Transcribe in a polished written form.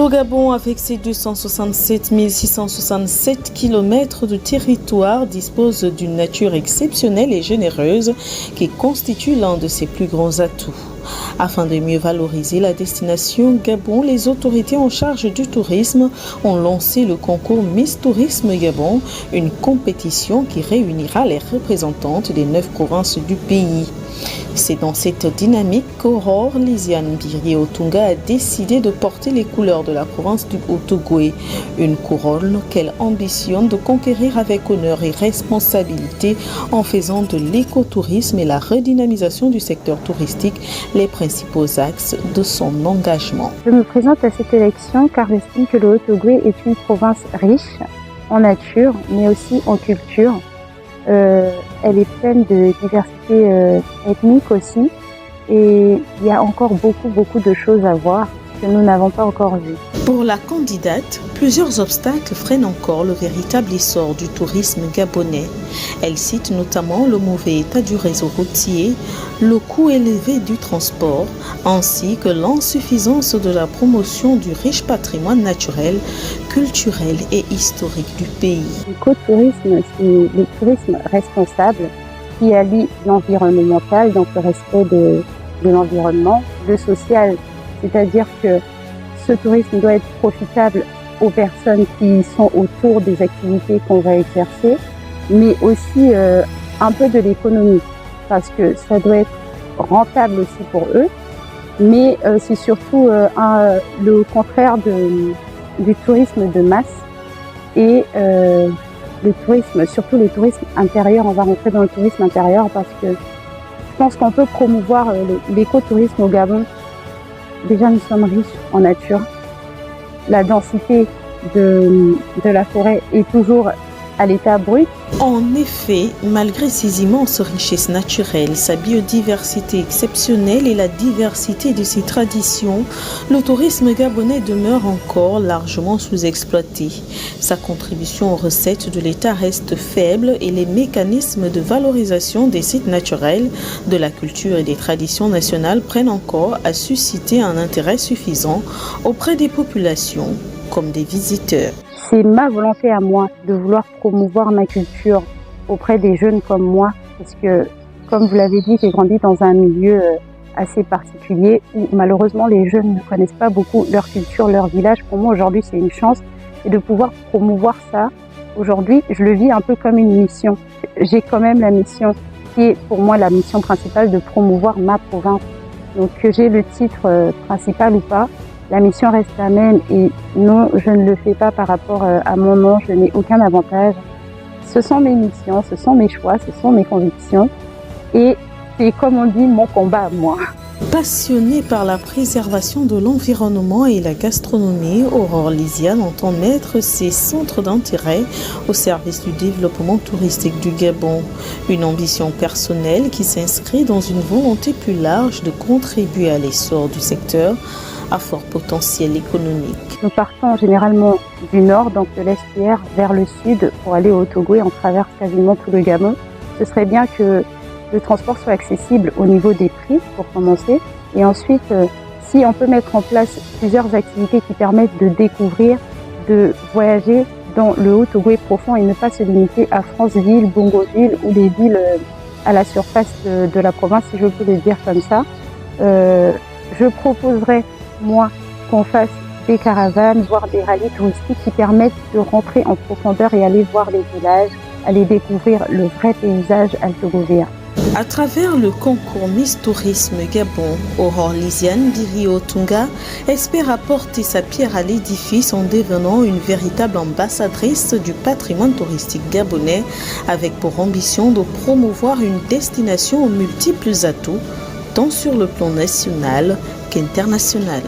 Le Gabon, avec ses 267 667 km de territoire, dispose d'une nature exceptionnelle et généreuse qui constitue l'un de ses plus grands atouts. Afin de mieux valoriser la destination Gabon, les autorités en charge du tourisme ont lancé le concours Miss Tourisme Gabon, une compétition qui réunira les représentantes des 9 provinces du pays. C'est dans cette dynamique qu'Aurore Lisiane Biri-Otunga a décidé de porter les couleurs de la province du Haut-Ogooué, une couronne qu'elle ambitionne de conquérir avec honneur et responsabilité en faisant de l'écotourisme et la redynamisation du secteur touristique les principaux axes de son engagement. Je me présente à cette élection car j'estime que le Haut-Ogooué est une province riche en nature mais aussi en culture. Elle est pleine de diversité ethnique aussi et il y a encore beaucoup de choses à voir que nous n'avons pas encore vues. Pour la candidate, plusieurs obstacles freinent encore le véritable essor du tourisme gabonais. Elle cite notamment le mauvais état du réseau routier, le coût élevé du transport, ainsi que l'insuffisance de la promotion du riche patrimoine naturel, culturel et historique du pays. L'écotourisme, c'est le tourisme responsable qui allie l'environnemental, donc le respect de l'environnement, le social, c'est-à-dire que ce tourisme doit être profitable aux personnes qui sont autour des activités qu'on va exercer, mais aussi un peu de l'économie, parce que ça doit être rentable aussi pour eux, mais c'est surtout le contraire du tourisme de masse et le tourisme, surtout le tourisme intérieur. On va rentrer dans le tourisme intérieur parce que je pense qu'on peut promouvoir l'écotourisme au Gabon. Déjà, nous sommes riches en nature. La densité de la forêt est toujours à l'état brut. En effet, malgré ses immenses richesses naturelles, sa biodiversité exceptionnelle et la diversité de ses traditions, le tourisme gabonais demeure encore largement sous-exploité. Sa contribution aux recettes de l'État reste faible et les mécanismes de valorisation des sites naturels, de la culture et des traditions nationales prennent encore à susciter un intérêt suffisant auprès des populations comme des visiteurs. C'est ma volonté à moi de vouloir promouvoir ma culture auprès des jeunes comme moi, parce que, comme vous l'avez dit, j'ai grandi dans un milieu assez particulier où malheureusement les jeunes ne connaissent pas beaucoup leur culture, leur village. Pour moi aujourd'hui c'est une chance et de pouvoir promouvoir ça. Aujourd'hui je le vis un peu comme une mission. J'ai quand même la mission qui est pour moi la mission principale de promouvoir ma province. Donc que j'ai le titre principal ou pas, la mission reste la même et non, je ne le fais pas par rapport à mon nom, je n'ai aucun avantage. Ce sont mes missions, ce sont mes choix, ce sont mes convictions et c'est comme on dit mon combat à moi. Passionnée par la préservation de l'environnement et la gastronomie, Aurore Lisiane entend mettre ses centres d'intérêt au service du développement touristique du Gabon. Une ambition personnelle qui s'inscrit dans une volonté plus large de contribuer à l'essor du secteur à fort potentiel économique. Nous partons généralement du nord, donc de l'Estuaire, vers le sud pour aller au Haut-Ogooué. On traverse quasiment tout le Gabon. Ce serait bien que le transport soit accessible au niveau des prix pour commencer. Et ensuite, si on peut mettre en place plusieurs activités qui permettent de découvrir, de voyager dans le Haut-Ogooué profond et ne pas se limiter à Franceville, Bongoville ou les villes à la surface de la province, si je peux le dire comme ça. Je proposerais moi, qu'on fasse des caravanes, voire des rallyes touristiques qui permettent de rentrer en profondeur et aller voir les villages, aller découvrir le vrai paysage alto-gauvéen. À travers le concours Miss Tourisme Gabon, Aurore Lisiane Biri-Otunga espère apporter sa pierre à l'édifice en devenant une véritable ambassadrice du patrimoine touristique gabonais avec pour ambition de promouvoir une destination aux multiples atouts tant sur le plan national qu'international.